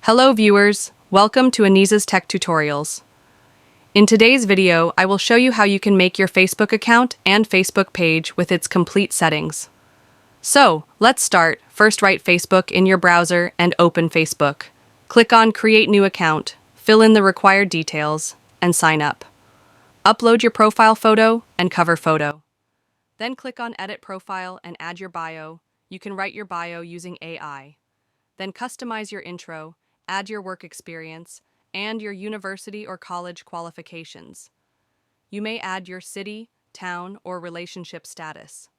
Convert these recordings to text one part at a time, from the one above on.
Hello viewers, welcome to Aneeza's Tech Tutorials. In today's video, I will show you how you can make your Facebook account and Facebook page with its complete settings. So, let's start. First, write Facebook in your browser and open Facebook. Click on Create New Account, fill in the required details, and sign up. Upload your profile photo and cover photo. Then click on Edit Profile and add your bio. You can write your bio using AI. Then customize your intro, add your work experience, and your university or college qualifications. You may add your city, town, or relationship status.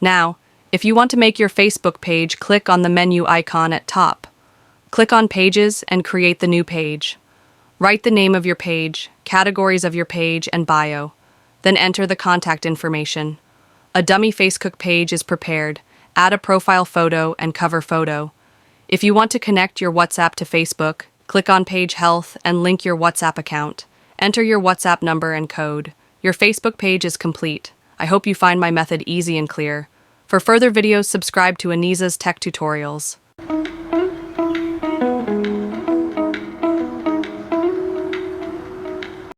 Now, if you want to make your Facebook page, click on the menu icon at top. Click on Pages and create the new page. Write the name of your page, categories of your page, and bio. Then enter the contact information. A dummy Facebook page is prepared. Add a profile photo and cover photo. If you want to connect your WhatsApp to Facebook, click on Page Health and link your WhatsApp account. Enter your WhatsApp number and code. Your Facebook page is complete. I hope you find my method easy and clear. For further videos, subscribe to Aneeza's Tech Tutorials.